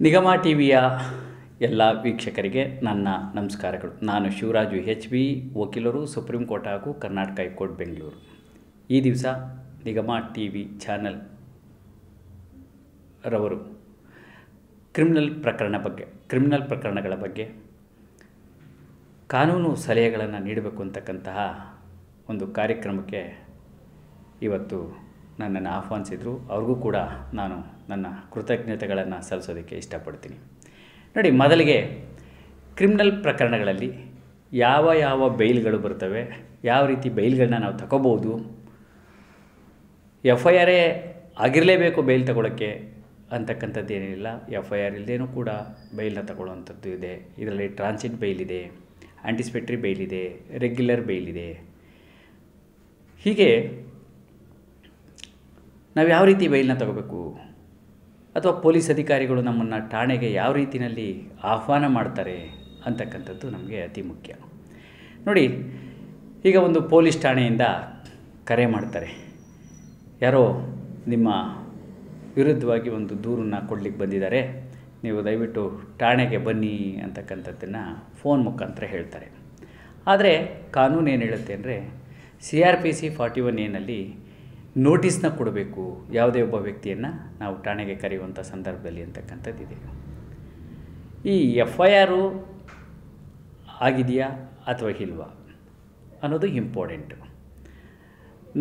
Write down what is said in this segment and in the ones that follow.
ನಿಗಮ ಟಿವಿಯ ಎಲ್ಲ ವೀಕ್ಷಕರಿಗೆ ನನ್ನ ನಮಸ್ಕಾರಗಳು. ನಾನು ಶಿವರಾಜು ಎಚ್ ಬಿ, ವಕೀಲರು, ಸುಪ್ರೀಂ ಕೋರ್ಟ್ ಹಾಗೂ ಕರ್ನಾಟಕ ಹೈಕೋರ್ಟ್ ಬೆಂಗಳೂರು. ಈ ದಿವಸ ನಿಗಮ ಟಿವಿ ಚಾನಲ್ ರವರು ಕ್ರಿಮಿನಲ್ ಪ್ರಕರಣಗಳ ಬಗ್ಗೆ ಕಾನೂನು ಸಲಹೆಗಳನ್ನು ನೀಡಬೇಕು ಅಂತಕ್ಕಂತಹ ಒಂದು ಕಾರ್ಯಕ್ರಮಕ್ಕೆ ಇವತ್ತು ನನ್ನನ್ನು ಆಹ್ವಾನಿಸಿದರು. ಅವ್ರಿಗೂ ಕೂಡ ನಾನು ನನ್ನ ಕೃತಜ್ಞತೆಗಳನ್ನು ಸಲ್ಲಿಸೋದಕ್ಕೆ ಇಷ್ಟಪಡ್ತೀನಿ. ನೋಡಿ, ಮೊದಲಿಗೆ ಕ್ರಿಮಿನಲ್ ಪ್ರಕರಣಗಳಲ್ಲಿ ಯಾವ ಬೈಲ್ಗಳು ಬರ್ತವೆ, ಯಾವ ರೀತಿ ಬೈಲ್ಗಳನ್ನ ನಾವು ತಗೋಬೋದು, FIR ಆಗಿರಲೇಬೇಕು ಬೈಲ್ ತಗೊಳ್ಳೋಕ್ಕೆ ಅಂತಕ್ಕಂಥದ್ದು ಏನಿಲ್ಲ. FIR ಇಲ್ಲದೇನೂ ಕೂಡ ಬೈಲ್ನ ತಗೊಳ್ಳುವಂಥದ್ದು ಇದೆ. ಇದರಲ್ಲಿ ಟ್ರಾನ್ಸಿಟ್ ಬೈಲ್ ಇದೆ, ಆಂಟಿಸಿಪೇಟ್ರಿ ಬೈಲ್ ಇದೆ, ರೆಗ್ಯುಲರ್ ಬೈಲ್ ಇದೆ. ಹೀಗೆ ನಾವು ಯಾವ ರೀತಿ ಬೈಲ್ನ ತಗೋಬೇಕು, ಅಥವಾ ಪೊಲೀಸ್ ಅಧಿಕಾರಿಗಳು ನಮ್ಮನ್ನು ಠಾಣೆಗೆ ಯಾವ ರೀತಿಯಲ್ಲಿ ಆಹ್ವಾನ ಮಾಡ್ತಾರೆ ಅಂತಕ್ಕಂಥದ್ದು ನಮಗೆ ಅತಿ ಮುಖ್ಯ. ನೋಡಿ, ಈಗ ಒಂದು ಪೊಲೀಸ್ ಠಾಣೆಯಿಂದ ಕರೆ ಮಾಡ್ತಾರೆ, ಯಾರೋ ನಿಮ್ಮ ವಿರುದ್ಧವಾಗಿ ಒಂದು ದೂರನ್ನು ಕೊಡಲಿಕ್ಕೆ ಬಂದಿದ್ದಾರೆ, ನೀವು ದಯವಿಟ್ಟು ಠಾಣೆಗೆ ಬನ್ನಿ ಅಂತಕ್ಕಂಥದ್ದನ್ನು ಫೋನ್ ಮುಖಾಂತರ ಹೇಳ್ತಾರೆ. ಆದರೆ ಕಾನೂನು ಏನು ಹೇಳುತ್ತೆ ಅಂದರೆ, CRPC 41A ನೋಟಿಸ್ನ ಕೊಡಬೇಕು ಯಾವುದೇ ಒಬ್ಬ ವ್ಯಕ್ತಿಯನ್ನು ನಾವು ಠಾಣೆಗೆ ಕರೆಯುವಂಥ ಸಂದರ್ಭದಲ್ಲಿ ಅಂತಕ್ಕಂಥದ್ದಿದೆ. ಈ FIR ಆಗಿದೆಯಾ ಅಥವಾ ಇಲ್ವಾ ಅನ್ನೋದು ಇಂಪಾರ್ಟೆಂಟು.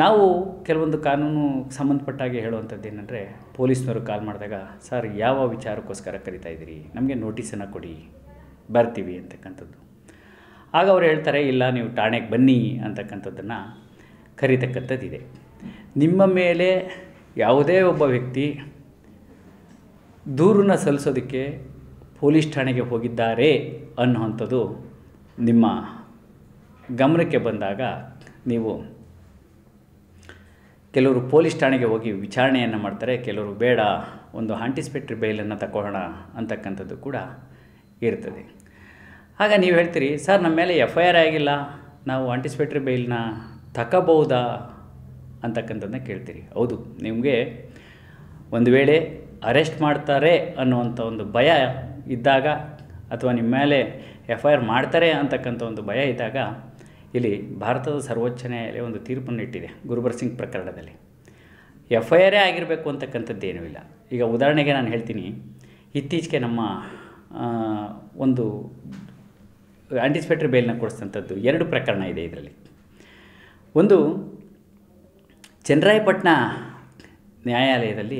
ನಾವು ಕೆಲವೊಂದು ಕಾನೂನು ಸಂಬಂಧಪಟ್ಟಾಗೆ ಹೇಳುವಂಥದ್ದು ಏನಂದರೆ, ಪೊಲೀಸ್ನವರು ಕಾಲ್ ಮಾಡಿದಾಗ, ಸರ್ ಯಾವ ವಿಚಾರಕ್ಕೋಸ್ಕರ ಕರಿತಾ ಇದ್ದೀರಿ, ನಮಗೆ ನೋಟಿಸನ್ನು ಕೊಡಿ, ಬರ್ತೀವಿ ಅಂತಕ್ಕಂಥದ್ದು. ಆಗ ಅವ್ರು ಹೇಳ್ತಾರೆ, ಇಲ್ಲ ನೀವು ಠಾಣೆಗೆ ಬನ್ನಿ ಅಂತಕ್ಕಂಥದ್ದನ್ನು ಕರೀತಕ್ಕಂಥದ್ದಿದೆ. ನಿಮ್ಮ ಮೇಲೆ ಯಾವುದೇ ಒಬ್ಬ ವ್ಯಕ್ತಿ ದೂರನ್ನು ಸಲ್ಲಿಸೋದಕ್ಕೆ ಪೊಲೀಸ್ ಠಾಣೆಗೆ ಹೋಗಿದ್ದಾರೆ ಅನ್ನುವಂಥದ್ದು ನಿಮ್ಮ ಗಮನಕ್ಕೆ ಬಂದಾಗ, ನೀವು ಕೆಲವರು ಪೊಲೀಸ್ ಠಾಣೆಗೆ ಹೋಗಿ ವಿಚಾರಣೆಯನ್ನು ಮಾಡ್ತಾರೆ, ಕೆಲವರು ಬೇಡ ಒಂದು ಆಂಟಿಸಿಪೇಟ್ರಿ ಬೈಲನ್ನು ತಗೊಳ್ಳೋಣ ಅಂತಕ್ಕಂಥದ್ದು ಕೂಡ ಇರ್ತದೆ. ಆಗ ನೀವು ಹೇಳ್ತೀರಿ, ಸರ್ ನಮ್ಮ ಮೇಲೆ FIR ಆಗಿಲ್ಲ, ನಾವು ಆಂಟಿಸಿಪೇಟ್ರಿ ಬೈಲ್ನ ತಗೋಬಹುದಾ ಅಂತಕ್ಕಂಥದ್ದನ್ನ ಕೇಳ್ತೀರಿ. ಹೌದು, ನಿಮಗೆ ಒಂದು ವೇಳೆ ಅರೆಸ್ಟ್ ಮಾಡ್ತಾರೆ ಅನ್ನುವಂಥ ಒಂದು ಭಯ ಇದ್ದಾಗ, ಅಥವಾ ನಿಮ್ಮ ಮೇಲೆ FIR ಮಾಡ್ತಾರೆ ಅಂತಕ್ಕಂಥ ಒಂದು ಭಯ ಇದ್ದಾಗ, ಇಲ್ಲಿ ಭಾರತದ ಸರ್ವೋಚ್ಚ ನ್ಯಾಯಾಲಯ ಒಂದು ತೀರ್ಪನ್ನು ಇಟ್ಟಿದೆ ಗುರ್ಬರ್ ಸಿಂಗ್ ಪ್ರಕರಣದಲ್ಲಿ. FIR ಆಗಿರಬೇಕು ಅಂತಕ್ಕಂಥದ್ದೇನೂ ಇಲ್ಲ. ಈಗ ಉದಾಹರಣೆಗೆ ನಾನು ಹೇಳ್ತೀನಿ, ಇತ್ತೀಚೆಗೆ ನಮ್ಮ ಒಂದು ಆಂಟಿಸಿಪೇಟ್ರಿ ಬೈಲ್ನ ಕೊಡಿಸಿದಂಥದ್ದು 2 ಪ್ರಕರಣ ಇದೆ. ಇದರಲ್ಲಿ ಒಂದು ಚನ್ನರಾಯಪಟ್ಟಣ ನ್ಯಾಯಾಲಯದಲ್ಲಿ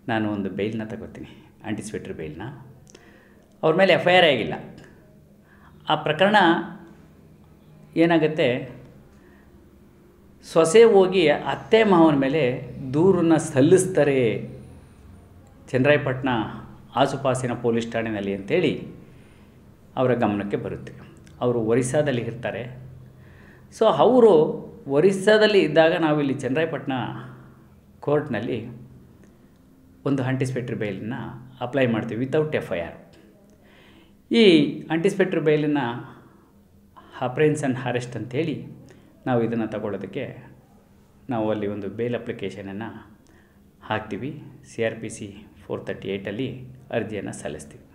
ನಾನು ಒಂದು ಬೈಲ್ನ ತಗೋತೀನಿ, ಆಂಟಿಸಿಪೇಟ್ರಿ ಬೈಲ್ನ. ಅವ್ರ ಮೇಲೆ FIR ಆಗಿಲ್ಲ. ಆ ಪ್ರಕರಣ ಏನಾಗುತ್ತೆ, ಸೊಸೆ ಹೋಗಿ ಅತ್ತೆ ಮಾವನ ಮೇಲೆ ದೂರನ್ನು ಸಲ್ಲಿಸ್ತಾರೆ ಚನ್ನರಾಯಪಟ್ಟಣ ಆಸುಪಾಸಿನ ಪೊಲೀಸ್ ಠಾಣೆಯಲ್ಲಿ ಅಂತೇಳಿ ಅವರ ಗಮನಕ್ಕೆ ಬರುತ್ತೆ. ಅವರು ಒರಿಸ್ಸಾದಲ್ಲಿ ಇರ್ತಾರೆ. ಸೊ ಅವರು ಒರಿಸ್ಸಾದಲ್ಲಿ ಇದ್ದಾಗ ನಾವು ಇಲ್ಲಿ ಚನ್ನರಾಯಪಟ್ಟಣ ಕೋರ್ಟ್ನಲ್ಲಿ ಒಂದು ಆಂಟಿಸಿಪೇಟ್ರಿ ಬೈಲನ್ನು ಅಪ್ಲೈ ಮಾಡ್ತೀವಿ ವಿತೌಟ್ FIR. ಈ ಆಂಟಿಸಿಪೇಟ್ರಿ ಬೈಲನ್ನು ಅಪ್ರೆನ್ಷನ್ ಅರೆಸ್ಟ್ ಅಂಥೇಳಿ ನಾವು ಇದನ್ನು ತಗೊಳ್ಳೋದಕ್ಕೆ ನಾವು ಅಲ್ಲಿ ಒಂದು ಬೇಲ್ ಅಪ್ಲಿಕೇಶನನ್ನು ಹಾಕ್ತೀವಿ. CRPC 438 ಅರ್ಜಿಯನ್ನು ಸಲ್ಲಿಸ್ತೀವಿ.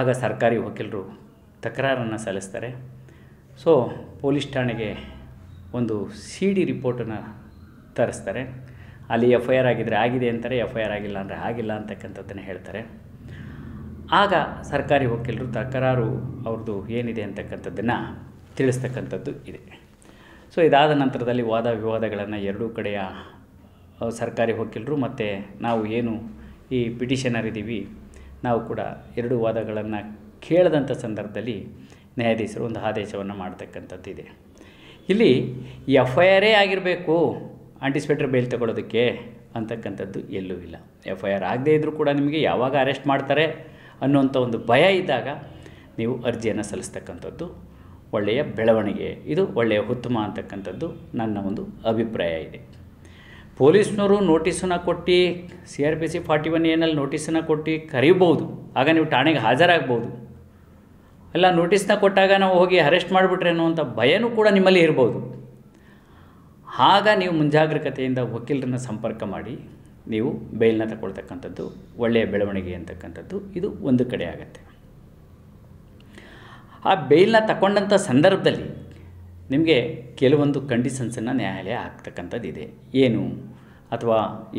ಆಗ ಸರ್ಕಾರಿ ವಕೀಲರು ತಕರಾರನ್ನು ಸಲ್ಲಿಸ್ತಾರೆ. ಸೊ ಪೊಲೀಸ್ ಠಾಣೆಗೆ ಒಂದು CD ರಿಪೋರ್ಟನ್ನು ತರಿಸ್ತಾರೆ. ಅಲ್ಲಿ FIR ಆಗಿದ್ದರೆ ಆಗಿದೆ ಅಂತಾರೆ, FIR ಆಗಿಲ್ಲ ಅಂದರೆ ಆಗಿಲ್ಲ ಅಂತಕ್ಕಂಥದ್ದನ್ನು ಹೇಳ್ತಾರೆ. ಆಗ ಸರ್ಕಾರಿ ವಕೀಲರು ತಕರಾರು ಅವ್ರದ್ದು ಏನಿದೆ ಅಂತಕ್ಕಂಥದ್ದನ್ನು ತಿಳಿಸ್ತಕ್ಕಂಥದ್ದು ಇದೆ. ಸೊ ಇದಾದ ನಂತರದಲ್ಲಿ ವಾದ ವಿವಾದಗಳನ್ನು ಎರಡೂ ಕಡೆಯ ಸರ್ಕಾರಿ ವಕೀಲರು ಮತ್ತು ನಾವು ಏನು ಈ ಪಿಟಿಷನರ್ ಇದ್ದೀವಿ, ನಾವು ಕೂಡ 2 ವಾದಗಳನ್ನು ಕೇಳದಂಥ ಸಂದರ್ಭದಲ್ಲಿ ನ್ಯಾಯಾಧೀಶರು ಒಂದು ಆದೇಶವನ್ನು ಮಾಡ್ತಕ್ಕಂಥದ್ದು ಇದೆ. ಇಲ್ಲಿ FIR ಆಗಿರಬೇಕು ಆಂಟಿಸಿಪೇಟ್ರಿ ಬೈಲ್ ತಗೊಳ್ಳೋದಕ್ಕೆ ಅಂತಕ್ಕಂಥದ್ದು ಎಲ್ಲೂ ಇಲ್ಲ. FIR ಆಗದೇ ಇದ್ದರೂ ಕೂಡ ನಿಮಗೆ ಯಾವಾಗ ಅರೆಸ್ಟ್ ಮಾಡ್ತಾರೆ ಅನ್ನುವಂಥ ಒಂದು ಭಯ ಇದ್ದಾಗ ನೀವು ಅರ್ಜಿಯನ್ನು ಸಲ್ಲಿಸ್ತಕ್ಕಂಥದ್ದು ಒಳ್ಳೆಯ ಬೆಳವಣಿಗೆ, ಇದು ಒಳ್ಳೆಯ ಉತ್ತಮ ಅಂತಕ್ಕಂಥದ್ದು ನನ್ನ ಒಂದು ಅಭಿಪ್ರಾಯ ಇದೆ. ಪೊಲೀಸ್ನವರು ನೋಟಿಸನ್ನು ಕೊಟ್ಟು CRPC 41A ನೋಟಿಸನ್ನು ಕೊಟ್ಟು ಕರೀಬೋದು, ಆಗ ನೀವು ಠಾಣೆಗೆ ಹಾಜರಾಗ್ಬೋದು. ಅಲ್ಲ, ನೋಟಿಸ್ನ ಕೊಟ್ಟಾಗ ನಾವು ಹೋಗಿ ಅರೆಸ್ಟ್ ಮಾಡಿಬಿಟ್ರೆ ಅನ್ನುವಂಥ ಭಯನೂ ಕೂಡ ನಿಮ್ಮಲ್ಲಿ ಇರ್ಬೋದು. ಆಗ ನೀವು ಮುಂಜಾಗ್ರತೆಯಿಂದ ವಕೀಲರನ್ನು ಸಂಪರ್ಕ ಮಾಡಿ ನೀವು ಬೇಲ್ನ ತಗೊಳ್ತಕ್ಕಂಥದ್ದು ಒಳ್ಳೆಯ ಬೆಳವಣಿಗೆ ಅಂತಕ್ಕಂಥದ್ದು ಇದು ಒಂದು ಕಡೆ ಆಗುತ್ತೆ. ಆ ಬೇಲ್ನ ತಗೊಂಡಂಥ ಸಂದರ್ಭದಲ್ಲಿ ನಿಮಗೆ ಕೆಲವೊಂದು ಕಂಡೀಷನ್ಸನ್ನು ನ್ಯಾಯಾಲಯ ಹಾಕ್ತಕ್ಕಂಥದ್ದಿದೆ.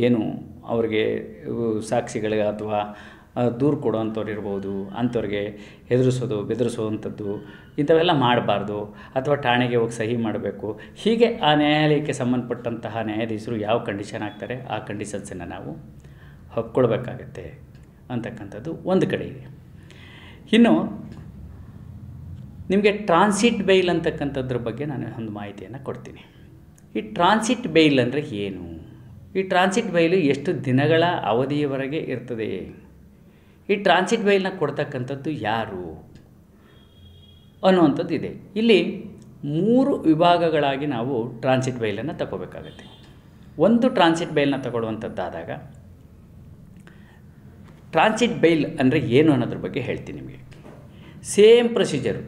ಏನು ಅವ್ರಿಗೆ ಸಾಕ್ಷಿಗಳಿಗೆ ಅಥವಾ ದೂರು ಕೊಡುವಂಥವ್ರು ಇರ್ಬೋದು, ಅಂಥವ್ರಿಗೆ ಹೆದರಿಸೋದು ಬೆದರಿಸುವಂಥದ್ದು ಇಂಥವೆಲ್ಲ ಮಾಡಬಾರ್ದು, ಅಥವಾ ಠಾಣೆಗೆ ಹೋಗಿ ಸಹಿ ಮಾಡಬೇಕು. ಹೀಗೆ ಆ ನ್ಯಾಯಾಲಯಕ್ಕೆ ಸಂಬಂಧಪಟ್ಟಂತಹ ನ್ಯಾಯಾಧೀಶರು ಯಾವ ಕಂಡೀಷನ್ ಹಾಕ್ತಾರೆ ಆ ಕಂಡೀಷನ್ಸನ್ನು ನಾವು ಒಪ್ಕೊಳ್ಬೇಕಾಗತ್ತೆ ಅಂತಕ್ಕಂಥದ್ದು ಒಂದು ಕಡೆ ಇದೆ. ಇನ್ನು ನಿಮಗೆ ಟ್ರಾನ್ಸಿಟ್ ಬೇಲ್ ಅಂತಕ್ಕಂಥದ್ರ ಬಗ್ಗೆ ನಾನು ಒಂದು ಮಾಹಿತಿಯನ್ನು ಕೊಡ್ತೀನಿ. ಈ ಟ್ರಾನ್ಸಿಟ್ ಬೇಲ್ ಅಂದರೆ ಏನು? ಈ ಟ್ರಾನ್ಸಿಟ್ ಬೇಲು ಎಷ್ಟು ದಿನಗಳ ಅವಧಿಯವರೆಗೆ ಇರ್ತದೆ? ಈ ಟ್ರಾನ್ಸಿಟ್ ಬೇಲ್ನ ಕೊಡ್ತಕ್ಕಂಥದ್ದು ಯಾರು ಅನ್ನುವಂಥದ್ದು ಇದೆ. ಇಲ್ಲಿ 3 ವಿಭಾಗಗಳಾಗಿ ನಾವು ಟ್ರಾನ್ಸಿಟ್ ಬೇಲನ್ನು ತಗೋಬೇಕಾಗತ್ತೆ. ಒಂದು ಟ್ರಾನ್ಸಿಟ್ ಬೇಲ್ನ ತಗೊಳ್ಳುವಂಥದ್ದಾದಾಗ ಟ್ರಾನ್ಸಿಟ್ ಬೇಲ್ ಅಂದರೆ ಏನು ಅನ್ನೋದ್ರ ಬಗ್ಗೆ ಹೇಳ್ತೀನಿ ನಿಮಗೆ. ಸೇಮ್ ಪ್ರೊಸೀಜರು,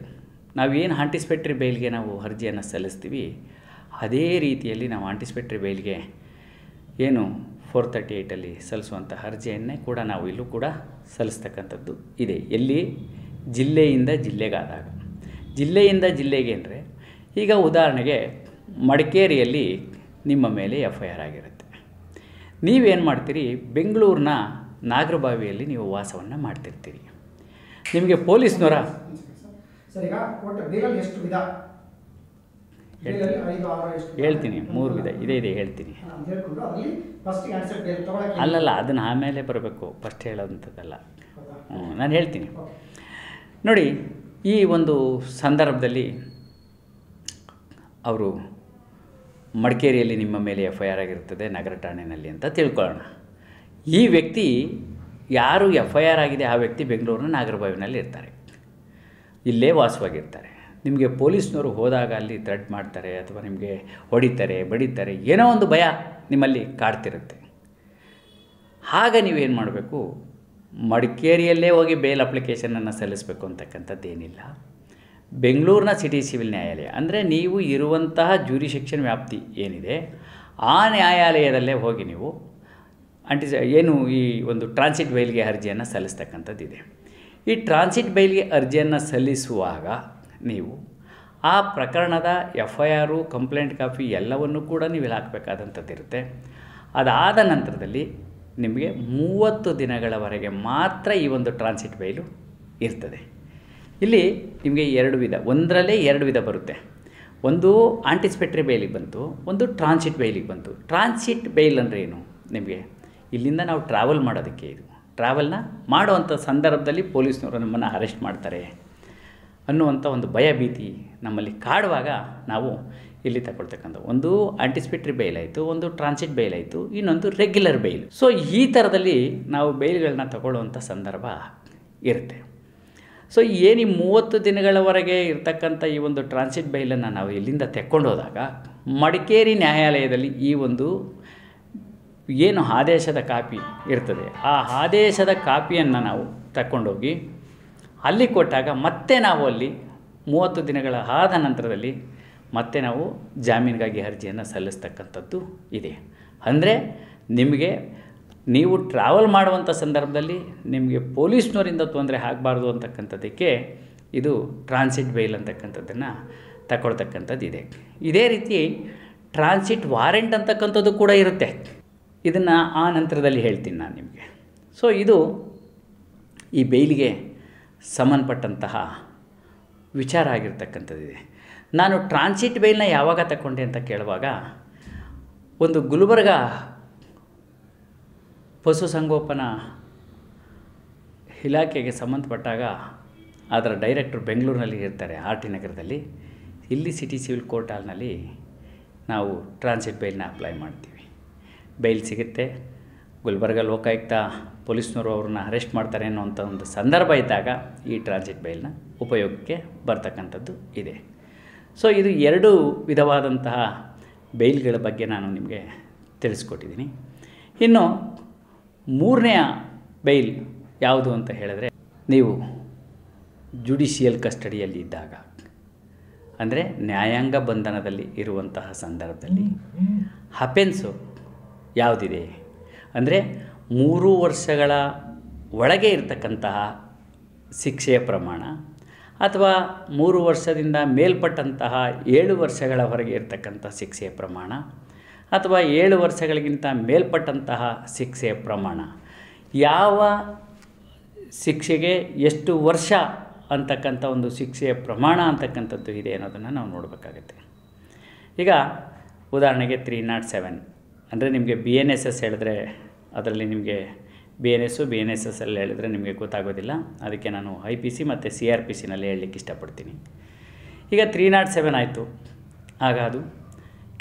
ನಾವೇನು ಆಂಟಿಸಿಪೇಟರಿ ಬೇಲ್ಗೆ ನಾವು ಅರ್ಜಿಯನ್ನು ಸಲ್ಲಿಸ್ತೀವಿ ಅದೇ ರೀತಿಯಲ್ಲಿ ನಾವು ಆಂಟಿಸಿಪೇಟರಿ ಬೇಲ್ಗೆ ಏನು 438 ಸಲ್ಲಿಸುವಂಥ ಅರ್ಜಿಯನ್ನೇ ಕೂಡ ನಾವು ಇಲ್ಲೂ ಕೂಡ ಸಲ್ಲಿಸ್ತಕ್ಕಂಥದ್ದು ಇದೆ. ಎಲ್ಲಿ? ಜಿಲ್ಲೆಯಿಂದ ಜಿಲ್ಲೆಗಾದಾಗ. ಜಿಲ್ಲೆಯಿಂದ ಜಿಲ್ಲೆಗೆ ಅಂದರೆ ಈಗ ಉದಾಹರಣೆಗೆ ಮಡಿಕೇರಿಯಲ್ಲಿ ನಿಮ್ಮ ಮೇಲೆ FIR ಆಗಿರುತ್ತೆ. ನೀವೇನು ಮಾಡ್ತೀರಿ? ಬೆಂಗಳೂರಿನ ನಾಗರಬಾವಿಯಲ್ಲಿ ನೀವು ವಾಸವನ್ನು ಮಾಡ್ತಿರ್ತೀರಿ. ನಿಮಗೆ ಪೊಲೀಸ್ನವರ ಹೇಳ್ತೀನಿ 3 ವಿಧ ಇದೆ ಹೇಳ್ತೀನಿ. ಅಲ್ಲಲ್ಲ, ಅದನ್ನು ಆಮೇಲೆ ಬರಬೇಕು, ಫಸ್ಟ್ ಹೇಳೋವಂಥದ್ದಲ್ಲ. ನಾನು ಹೇಳ್ತೀನಿ ನೋಡಿ. ಈ ಒಂದು ಸಂದರ್ಭದಲ್ಲಿ ಅವರು ಮಡಿಕೇರಿಯಲ್ಲಿ ನಿಮ್ಮ ಮೇಲೆ FIR ಆಗಿರ್ತದೆ ನಗರ ಠಾಣೆಯಲ್ಲಿ ಅಂತ ತಿಳ್ಕೊಳ್ಳೋಣ. ಈ ವ್ಯಕ್ತಿ ಯಾರು FIR ಆಗಿದೆ ಆ ವ್ಯಕ್ತಿ ಬೆಂಗಳೂರಿನ ನಾಗರಬಾವಿನಲ್ಲಿ ಇರ್ತಾರೆ, ಇಲ್ಲೇ ವಾಸವಾಗಿರ್ತಾರೆ. ನಿಮಗೆ ಪೊಲೀಸ್ನವರು ಹೋದಾಗ ಅಲ್ಲಿ ಥ್ರೆಟ್ ಮಾಡ್ತಾರೆ ಅಥವಾ ನಿಮಗೆ ಹೊಡಿತಾರೆ ಬಡಿತಾರೆ, ಏನೋ ಒಂದು ಭಯ ನಿಮ್ಮಲ್ಲಿ ಕಾಡ್ತಿರುತ್ತೆ. ಆಗ ನೀವೇನು ಮಾಡಬೇಕು? ಮಡಿಕೇರಿಯಲ್ಲೇ ಹೋಗಿ ಬೇಲ್ ಅಪ್ಲಿಕೇಶನನ್ನು ಸಲ್ಲಿಸಬೇಕು ಅಂತಕ್ಕಂಥದ್ದೇನಿಲ್ಲ. ಬೆಂಗಳೂರಿನ ಸಿಟಿ ಸಿವಿಲ್ ನ್ಯಾಯಾಲಯ ಅಂದರೆ ನೀವು ಇರುವಂತಹ ಜ್ಯೂರಿಡಿಕ್ಷನ್ ವ್ಯಾಪ್ತಿ ಏನಿದೆ ಆ ನ್ಯಾಯಾಲಯದಲ್ಲೇ ಹೋಗಿ ನೀವು ಈ ಒಂದು ಟ್ರಾನ್ಸಿಟ್ ಬೇಲ್ಗೆ ಅರ್ಜಿಯನ್ನು ಸಲ್ಲಿಸ್ತಕ್ಕಂಥದ್ದಿದೆ. ಈ ಟ್ರಾನ್ಸಿಟ್ ಬೇಲ್ಗೆ ಅರ್ಜಿಯನ್ನು ಸಲ್ಲಿಸುವಾಗ ನೀವು ಆ ಪ್ರಕರಣದ FIR ಕಂಪ್ಲೇಂಟ್ ಕಾಪಿ ಎಲ್ಲವನ್ನೂ ಕೂಡ ನೀವು ಇಲ್ಲಿ ಹಾಕಬೇಕಾದಂಥದ್ದಿರುತ್ತೆ. ಅದಾದ ನಂತರದಲ್ಲಿ ನಿಮಗೆ 30 ದಿನಗಳವರೆಗೆ ಮಾತ್ರ ಈ ಒಂದು ಟ್ರಾನ್ಸಿಟ್ ಬೇಲು ಇರ್ತದೆ. ಇಲ್ಲಿ ನಿಮಗೆ 2 ವಿಧ, ಒಂದರಲ್ಲೇ 2 ವಿಧ ಬರುತ್ತೆ. ಒಂದು ಆಂಟಿಸಿಪೇಟರಿ ಬೇಲಿಗೆ ಬಂತು, ಒಂದು ಟ್ರಾನ್ಸಿಟ್ ಬೇಲಿಗೆ ಬಂತು. ಟ್ರಾನ್ಸಿಟ್ ಬೇಲ್ ಅಂದರೆ ಏನು? ನಿಮಗೆ ಇಲ್ಲಿಂದ ನಾವು ಟ್ರಾವೆಲ್ ಮಾಡೋದಕ್ಕೆ, ಇದು ಟ್ರಾವೆಲ್ನ ಮಾಡುವಂಥ ಸಂದರ್ಭದಲ್ಲಿ ಪೊಲೀಸ್ನವರು ನಮ್ಮನ್ನು ಅರೆಸ್ಟ್ ಮಾಡ್ತಾರೆ ಅನ್ನುವಂಥ ಒಂದು ಭಯ ಭೀತಿ ನಮ್ಮಲ್ಲಿ ಕಾಡುವಾಗ ನಾವು ಇಲ್ಲಿ ತಗೊಳ್ತಕ್ಕಂಥ ಒಂದು ಆಂಟಿಸಿಪೇಟರಿ ಬೇಲ್ ಆಯಿತು, ಒಂದು ಟ್ರಾನ್ಸಿಟ್ ಬೇಲ್ ಆಯಿತು, ಇನ್ನೊಂದು ರೆಗ್ಯುಲರ್ ಬೇಲ್. ಸೊ ಈ ಥರದಲ್ಲಿ ನಾವು ಬೇಲ್ಗಳನ್ನ ತಗೊಳ್ಳುವಂಥ ಸಂದರ್ಭ ಇರುತ್ತೆ. ಸೊ ಏನು 30 ದಿನಗಳವರೆಗೆ ಇರ್ತಕ್ಕಂಥ ಈ ಒಂದು ಟ್ರಾನ್ಸಿಟ್ ಬೇಲನ್ನು ನಾವು ಇಲ್ಲಿಂದ ತೆಕ್ಕೊಂಡು ಹೋದಾಗ ಮಡಿಕೇರಿ ನ್ಯಾಯಾಲಯದಲ್ಲಿ ಈ ಒಂದು ಏನು ಆದೇಶದ ಕಾಪಿ ಇರ್ತದೆ ಆ ಆದೇಶದ ಕಾಪಿಯನ್ನು ನಾವು ತಗೊಂಡೋಗಿ ಅಲ್ಲಿ ಕೊಟ್ಟಾಗ ಮತ್ತೆ ನಾವು ಅಲ್ಲಿ 30 ದಿನಗಳ ಆದ ನಂತರದಲ್ಲಿ ಮತ್ತೆ ನಾವು ಜಾಮೀನಿಗಾಗಿ ಅರ್ಜಿಯನ್ನು ಸಲ್ಲಿಸ್ತಕ್ಕಂಥದ್ದು ಇದೆ. ಅಂದರೆ ನಿಮಗೆ ನೀವು ಟ್ರಾವೆಲ್ ಮಾಡುವಂಥ ಸಂದರ್ಭದಲ್ಲಿ ನಿಮಗೆ ಪೊಲೀಸ್ನವರಿಂದ ತೊಂದರೆ ಆಗಬಾರ್ದು ಅಂತಕ್ಕಂಥದ್ದಕ್ಕೆ ಇದು ಟ್ರಾನ್ಸಿಟ್ ಬೇಲ್ ಅಂತಕ್ಕಂಥದ್ದನ್ನು ತಗೊಳ್ತಕ್ಕಂಥದ್ದಿದೆ. ಇದೇ ರೀತಿ ಟ್ರಾನ್ಸಿಟ್ ವಾರೆಂಟ್ ಅಂತಕ್ಕಂಥದ್ದು ಕೂಡ ಇರುತ್ತೆ. ಇದನ್ನು ಆ ನಂತರದಲ್ಲಿ ಹೇಳ್ತೀನಿ ನಾನು ನಿಮಗೆ. ಸೊ ಇದು ಈ ಬೇಲಿಗೆ ಸಂಬಂಧಪಟ್ಟಂತಹ ವಿಚಾರ ಆಗಿರ್ತಕ್ಕಂಥದ್ದಿದೆ. ನಾನು ಟ್ರಾನ್ಸಿಟ್ ಬೇಲ್ನ ಯಾವಾಗ ತಗೊಂಡೆ ಅಂತ ಕೇಳುವಾಗ ಒಂದು ಗುಲ್ಬರ್ಗ ಪಶುಸಂಗೋಪನಾ ಇಲಾಖೆಗೆ ಸಂಬಂಧಪಟ್ಟಾಗ ಅದರ ಡೈರೆಕ್ಟರ್ ಬೆಂಗಳೂರಿನಲ್ಲಿ ಇರ್ತಾರೆ, RT ನಗರದಲ್ಲಿ. ಇಲ್ಲಿ ಸಿಟಿ ಸಿವಿಲ್ ಕೋರ್ಟ್ ಹಾಲ್ನಲ್ಲಿ ನಾವು ಟ್ರಾನ್ಸಿಟ್ ಬೇಲ್ನ ಅಪ್ಲೈ ಮಾಡ್ತೀವಿ. ಬೇಲ್ ಸಿಗುತ್ತೆ. ಗುಲ್ಬರ್ಗ ಲೋಕಾಯುಕ್ತ ಪೊಲೀಸ್ನವರು ಅವ್ರನ್ನ ಅರೆಸ್ಟ್ ಮಾಡ್ತಾರೆ ಅನ್ನೋಂಥ ಒಂದು ಸಂದರ್ಭ ಇದ್ದಾಗ ಈ ಟ್ರಾನ್ಸಿಟ್ ಬೇಲ್ನ ಉಪಯೋಗಕ್ಕೆ ಬರ್ತಕ್ಕಂಥದ್ದು ಇದೆ. ಸೊ ಇದು 2 ವಿಧವಾದಂತಹ ಬೇಲ್ಗಳ ಬಗ್ಗೆ ನಾನು ನಿಮಗೆ ತಿಳಿಸ್ಕೊಟ್ಟಿದ್ದೀನಿ. ಇನ್ನು 3ನೇ ಬೇಲ್ ಯಾವುದು ಅಂತ ಹೇಳಿದ್ರೆ, ನೀವು ಜುಡಿಷಿಯಲ್ ಕಸ್ಟಡಿಯಲ್ಲಿ ಇದ್ದಾಗ ಅಂದರೆ ನ್ಯಾಯಾಂಗ ಬಂಧನದಲ್ಲಿ ಇರುವಂತಹ ಸಂದರ್ಭದಲ್ಲಿ ಅಫೆನ್ಸು ಯಾವುದಿದೆ ಅಂದರೆ 3 ವರ್ಷಗಳ ಒಳಗೆ ಇರತಕ್ಕಂತಹ ಶಿಕ್ಷೆಯ ಪ್ರಮಾಣ ಅಥವಾ 3 ವರ್ಷದಿಂದ ಮೇಲ್ಪಟ್ಟಂತಹ 7 ವರ್ಷಗಳವರೆಗೆ ಇರತಕ್ಕಂಥ ಶಿಕ್ಷೆಯ ಪ್ರಮಾಣ ಅಥವಾ 7 ವರ್ಷಗಳಿಗಿಂತ ಮೇಲ್ಪಟ್ಟಂತಹ ಶಿಕ್ಷೆಯ ಪ್ರಮಾಣ, ಯಾವ ಶಿಕ್ಷೆಗೆ ಎಷ್ಟು ವರ್ಷ ಅಂತಕ್ಕಂಥ ಒಂದು ಶಿಕ್ಷೆಯ ಪ್ರಮಾಣ ಅಂತಕ್ಕಂಥದ್ದು ಇದೆ ಅನ್ನೋದನ್ನು ನಾವು ನೋಡಬೇಕಾಗತ್ತೆ. ಈಗ ಉದಾಹರಣೆಗೆ 307 ಅಂದರೆ ನಿಮಗೆ BNSS ಹೇಳಿದ್ರೆ ಅದರಲ್ಲಿ ನಿಮಗೆ BNSS ಅಲ್ಲಿ ಹೇಳಿದ್ರೆ ನಿಮಗೆ ಗೊತ್ತಾಗೋದಿಲ್ಲ. ಅದಕ್ಕೆ ನಾನು IPC ಮತ್ತು CRPCನಲ್ಲಿ ಹೇಳಲಿಕ್ಕೆ ಇಷ್ಟಪಡ್ತೀನಿ. ಈಗ 307 ಆಯಿತು, ಆಗ ಅದು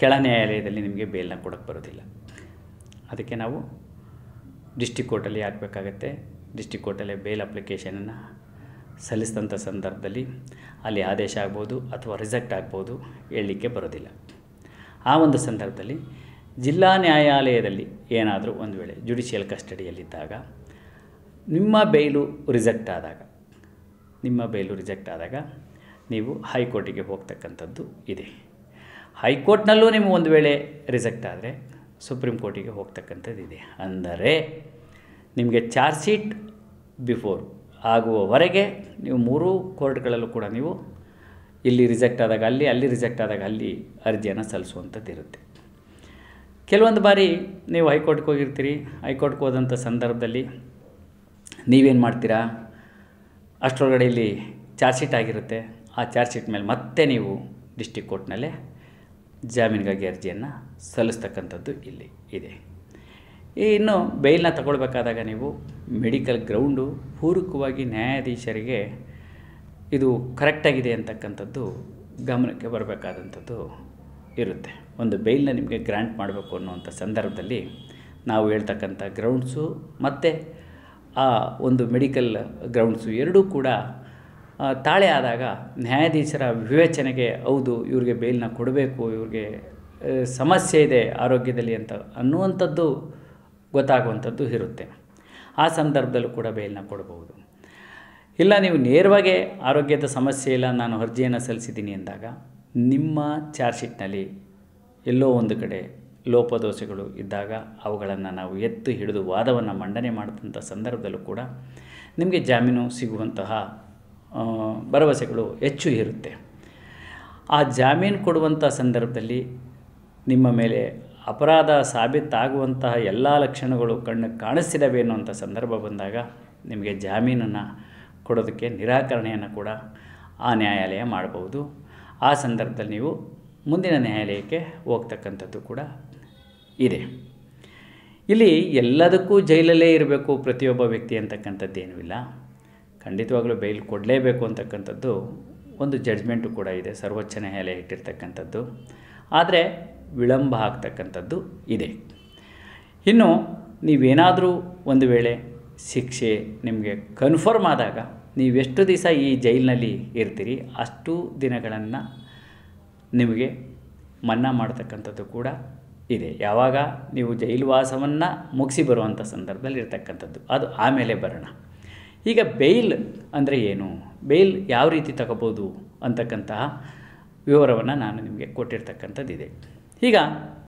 ಕೆಳ ನ್ಯಾಯಾಲಯದಲ್ಲಿ ನಿಮಗೆ ಬೇಲ್ನ ಕೊಡೋಕ್ಕೆ ಬರೋದಿಲ್ಲ. ಅದಕ್ಕೆ ನಾವು ಡಿಸ್ಟಿಕ್ ಕೋರ್ಟಲ್ಲಿ ಹಾಕಬೇಕಾಗತ್ತೆ. ಡಿಸ್ಟಿಕ್ ಕೋರ್ಟಲ್ಲೇ ಬೇಲ್ ಅಪ್ಲಿಕೇಶನನ್ನು ಸಲ್ಲಿಸಿದಂಥ ಸಂದರ್ಭದಲ್ಲಿ ಅಲ್ಲಿ ಆದೇಶ ಆಗ್ಬೋದು ಅಥವಾ ರಿಜೆಕ್ಟ್ ಆಗ್ಬೋದು, ಹೇಳಲಿಕ್ಕೆ ಬರೋದಿಲ್ಲ. ಆ ಒಂದು ಸಂದರ್ಭದಲ್ಲಿ ಜಿಲ್ಲಾ ನ್ಯಾಯಾಲಯದಲ್ಲಿ ಏನಾದರೂ ಒಂದು ವೇಳೆ ಜುಡಿಷಿಯಲ್ ಕಸ್ಟಡಿಯಲ್ಲಿದ್ದಾಗ ನಿಮ್ಮ ಬೇಲು ರಿಜೆಕ್ಟ್ ಆದಾಗ ನೀವು ಹೈಕೋರ್ಟಿಗೆ ಹೋಗ್ತಕ್ಕಂಥದ್ದು ಇದೆ. ಹೈಕೋರ್ಟ್ನಲ್ಲೂ ನೀವು ಒಂದು ವೇಳೆ ರಿಜೆಕ್ಟ್ ಆದರೆ ಸುಪ್ರೀಂ ಕೋರ್ಟಿಗೆ ಹೋಗ್ತಕ್ಕಂಥದ್ದು ಇದೆ. ಅಂದರೆ ನಿಮಗೆ ಚಾರ್ಜ್ ಶೀಟ್ ಬಿಫೋರ್ ಆಗುವವರೆಗೆ ನೀವು 3 ಕೋರ್ಟ್ಗಳಲ್ಲೂ ಕೂಡ ನೀವು ಇಲ್ಲಿ ರಿಜೆಕ್ಟ್ ಆದಾಗ ಅಲ್ಲಿ ರಿಜೆಕ್ಟ್ ಆದಾಗ ಅಲ್ಲಿ ಅರ್ಜಿಯನ್ನು ಸಲ್ಲಿಸುವಂಥದ್ದು ಇರುತ್ತೆ. ಕೆಲವೊಂದು ಬಾರಿ ನೀವು ಹೈಕೋರ್ಟ್ಗೆ ಹೋಗಿರ್ತೀರಿ. ಹೈಕೋರ್ಟ್ಗೆ ಹೋದಂಥ ಸಂದರ್ಭದಲ್ಲಿ ನೀವೇನು ಮಾಡ್ತೀರಾ, ಅಷ್ಟರೊಳಗಡೆ ಇಲ್ಲಿ ಚಾರ್ಜ್ ಶೀಟ್ ಆಗಿರುತ್ತೆ. ಆ ಚಾರ್ಜ್ ಶೀಟ್ ಮೇಲೆ ಮತ್ತೆ ನೀವು ಡಿಸ್ಟಿಕ್ ಕೋರ್ಟ್ನಲ್ಲೇ ಜಾಮೀನಿಗಾಗಿ ಅರ್ಜಿಯನ್ನು ಸಲ್ಲಿಸ್ತಕ್ಕಂಥದ್ದು ಇಲ್ಲಿ ಇದೆ. ಇನ್ನು ಬೇಲ್ನ ತಗೊಳ್ಬೇಕಾದಾಗ ನೀವು ಮೆಡಿಕಲ್ ಗ್ರೌಂಡು ಪೂರಕವಾಗಿ ನ್ಯಾಯಾಧೀಶರಿಗೆ ಇದು ಕರೆಕ್ಟಾಗಿದೆ ಅಂತಕ್ಕಂಥದ್ದು ಗಮನಕ್ಕೆ ಬರಬೇಕಾದಂಥದ್ದು ಇರುತ್ತೆ. ಒಂದು ಬೇಲ್ನ ನಿಮಗೆ ಗ್ರ್ಯಾಂಟ್ ಮಾಡಬೇಕು ಅನ್ನುವಂಥ ಸಂದರ್ಭದಲ್ಲಿ ನಾವು ಹೇಳ್ತಕ್ಕಂಥ ಗ್ರೌಂಡ್ಸು ಮತ್ತು ಆ ಒಂದು ಮೆಡಿಕಲ್ ಗ್ರೌಂಡ್ಸು ಎರಡೂ ಕೂಡ ತಾಳೆ ಆದಾಗ ನ್ಯಾಯಾಧೀಶರ ವಿವೇಚನೆಗೆ ಹೌದು ಇವ್ರಿಗೆ ಬೇಲ್ನ ಕೊಡಬೇಕು, ಇವ್ರಿಗೆ ಸಮಸ್ಯೆ ಇದೆ ಆರೋಗ್ಯದಲ್ಲಿ ಅಂತ ಅನ್ನುವಂಥದ್ದು ಗೊತ್ತಾಗುವಂಥದ್ದು ಇರುತ್ತೆ. ಆ ಸಂದರ್ಭದಲ್ಲೂ ಕೂಡ ಬೇಲ್ನ ಕೊಡಬಹುದು. ಇಲ್ಲ ನೀವು ನೇರವಾಗಿ ಆರೋಗ್ಯದ ಸಮಸ್ಯೆ ಇಲ್ಲ, ನಾನು ಅರ್ಜಿಯನ್ನು ಸಲ್ಲಿಸಿದ್ದೀನಿ ಅಂದಾಗ ನಿಮ್ಮ ಚಾರ್ಜ್ ಶೀಟ್ನಲ್ಲಿ ಎಲ್ಲೋ ಒಂದು ಕಡೆ ಲೋಪದೋಷಗಳು ಇದ್ದಾಗ ಅವುಗಳನ್ನು ನಾವು ಎತ್ತು ಹಿಡಿದು ವಾದವನ್ನು ಮಂಡನೆ ಮಾಡಿದಂಥ ಸಂದರ್ಭದಲ್ಲೂ ಕೂಡ ನಿಮಗೆ ಜಾಮೀನು ಸಿಗುವಂತಹ ಭರವಸೆಗಳು ಹೆಚ್ಚು ಇರುತ್ತೆ. ಆ ಜಾಮೀನು ಕೊಡುವಂಥ ಸಂದರ್ಭದಲ್ಲಿ ನಿಮ್ಮ ಮೇಲೆ ಅಪರಾಧ ಸಾಬೀತಾಗುವಂತಹ ಎಲ್ಲ ಲಕ್ಷಣಗಳು ಕಣ್ಣಿಗೆ ಕಾಣಿಸ್ತಿದ್ದಾವೆ ಅನ್ನುವಂಥ ಸಂದರ್ಭ ಬಂದಾಗ ನಿಮಗೆ ಜಾಮೀನನ್ನು ಕೊಡೋದಕ್ಕೆ ನಿರಾಕರಣೆಯನ್ನು ಕೂಡ ಆ ನ್ಯಾಯಾಲಯ ಮಾಡಬಹುದು. ಆ ಸಂದರ್ಭದಲ್ಲಿ ನೀವು ಮುಂದಿನ ನ್ಯಾಯಾಲಯಕ್ಕೆ ಹೋಗ್ತಕ್ಕಂಥದ್ದು ಕೂಡ ಇದೆ. ಇಲ್ಲಿ ಎಲ್ಲದಕ್ಕೂ ಜೈಲಲ್ಲೇ ಇರಬೇಕು ಪ್ರತಿಯೊಬ್ಬ ವ್ಯಕ್ತಿ ಅಂತಕ್ಕಂಥದ್ದೇನೂ ಇಲ್ಲ. ಖಂಡಿತವಾಗಲೂ ಬೇಲ್ ಕೊಡಲೇಬೇಕು ಅಂತಕ್ಕಂಥದ್ದು ಒಂದು ಜಡ್ಜ್ಮೆಂಟು ಕೂಡ ಇದೆ, ಸರ್ವೋಚ್ಚ ನ್ಯಾಯಾಲಯ ಇಟ್ಟಿರ್ತಕ್ಕಂಥದ್ದು. ಆದರೆ ವಿಳಂಬ ಆಗ್ತಕ್ಕಂಥದ್ದು ಇದೆ. ಇನ್ನು ನೀವೇನಾದರೂ ಒಂದು ವೇಳೆ ಶಿಕ್ಷೆ ನಿಮಗೆ ಕನ್ಫರ್ಮ್ ಆದಾಗ ನೀವೆಷ್ಟು ದಿವಸ ಈ ಜೈಲಿನಲ್ಲಿ ಇರ್ತೀರಿ ಅಷ್ಟು ದಿನಗಳನ್ನು ನಿಮಗೆ ಮನ್ನಾ ಮಾಡ್ತಕ್ಕಂಥದ್ದು ಕೂಡ ಇದೆ. ಯಾವಾಗ ನೀವು ಜೈಲುವಾಸವನ್ನು ಮುಗಿಸಿ ಬರುವಂಥ ಸಂದರ್ಭದಲ್ಲಿ ಇರ್ತಕ್ಕಂಥದ್ದು ಅದು ಆಮೇಲೆ ಬರೋಣ. ಈಗ ಬೇಲ್ ಅಂದರೆ ಏನು, ಬೇಲ್ ಯಾವ ರೀತಿ ತಗೋಬೋದು ಅಂತಕ್ಕಂತಹ ವಿವರವನ್ನು ನಾನು ನಿಮಗೆ ಕೊಟ್ಟಿರ್ತಕ್ಕಂಥದ್ದಿದೆ. ಈಗ